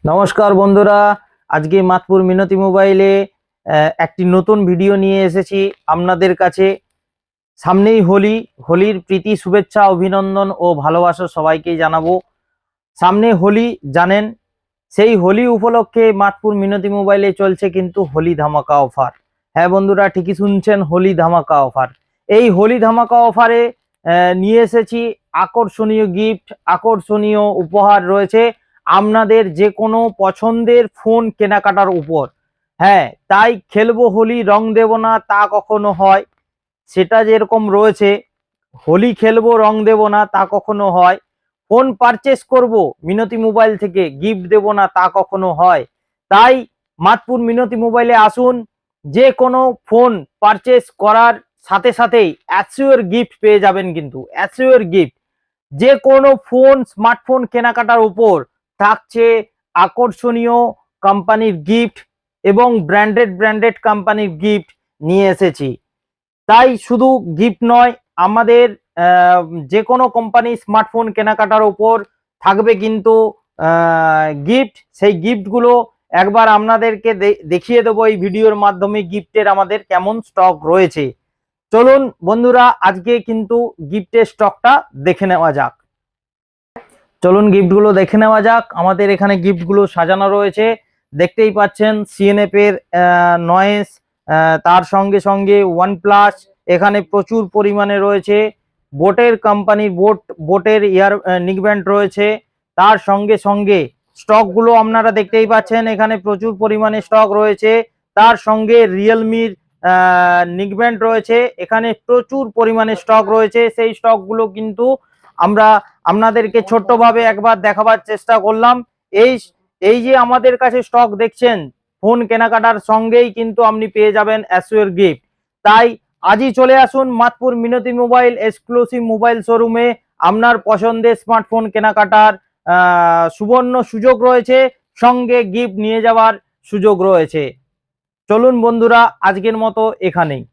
নমস্কার বন্ধুরা, আজকে মাতপুর মিনতি মোবাইলে একটি নতুন ভিডিও নিয়ে এসেছি আপনাদের কাছে। সামনেই হোলি, হোলির প্রীতি শুভেচ্ছা অভিনন্দন ও ভালোবাসা সবাইকে জানাবো। সামনে হোলি জানেন, সেই হোলি উপলক্ষে মাতপুর মিনতি মোবাইলে চলছে কিন্তু হোলি ধামাকা অফার। হ্যাঁ বন্ধুরা, ঠিকই শুনছেন, হোলি ধামাকা অফার। এই হোলি ধামাকা অফারে নিয়ে এসেছি আকর্ষণীয় গিফট, আকর্ষণীয় উপহার রয়েছে আপনাদের যে কোনো পছন্দের ফোন কেনাকাটার উপর। হ্যাঁ, তাই খেলবো হোলি রং দেব না তা কখনো হয়, সেটা যেরকম রয়েছে, হোলি খেলবো রং দেব না তা কখনো হয়। ফোন পারচেস করব মিনতি মোবাইল থেকে, গিফট দেব না তা কখনো হয়। তাই মাতপুর মিনতি মোবাইলে আসুন, যে কোনো ফোন পারচেস করার সাথে সাথেই অ্যাসিওর গিফট পেয়ে যাবেন। কিন্তু অ্যাসিওর গিফট, যে কোনো ফোন স্মার্টফোন কেনাকাটার উপর থাকছে আকর্ষণীয় কোম্পানির গিফট এবং ব্র্যান্ডেড ব্র্যান্ডেড কোম্পানির গিফট নিয়ে এসেছি। তাই শুধু গিফট নয়, আমাদের যে কোনো কোম্পানি স্মার্টফোন কেনাকাটার উপর থাকবে কিন্তু গিফট। সেই গিফটগুলো একবার আপনাদেরকে দেখিয়ে দেবো এই ভিডিওর মাধ্যমে, গিফটের আমাদের কেমন স্টক রয়েছে। চলুন বন্ধুরা, আজকে কিন্তু গিফটের স্টকটা দেখে নেওয়া যাক। চলুন গিফটগুলো দেখে নেওয়া যাক। আমাদের এখানে গিফটগুলো সাজানো রয়েছে, দেখতেই পাচ্ছেন। সিএনএফ এর নয়েস, তার সঙ্গে সঙ্গে ওয়ানপ্লাস, এখানে প্রচুর পরিমাণে রয়েছে। বোটের কোম্পানির বোটের ইয়ার নিকব্যান্ড রয়েছে। তার সঙ্গে সঙ্গে স্টকগুলো আপনারা দেখতেই পাচ্ছেন, এখানে প্রচুর পরিমাণে স্টক রয়েছে। তার সঙ্গে রিয়েলমির নিকব্যান্ড রয়েছে, এখানে প্রচুর পরিমাণে স্টক রয়েছে। সেই স্টকগুলো কিন্তু আমরা আপনাদেরকে ছোট্টভাবে একবার দেখাবার চেষ্টা করলাম। এই এই যে আমাদের কাছে স্টক দেখছেন, ফোন কেনাকাটার সঙ্গেই কিন্তু আপনি পেয়ে যাবেন অ্যাসিওর গিফট। তাই আজই চলে আসুন মাতপুর মিনতি মোবাইল এক্সক্লুসিভ মোবাইল শোরুমে। আপনার পছন্দের স্মার্টফোন কেনাকাটার সুবর্ণ সুযোগ রয়েছে, সঙ্গে গিফট নিয়ে যাওয়ার সুযোগ রয়েছে। চলুন বন্ধুরা, আজকের মতো এখানেই।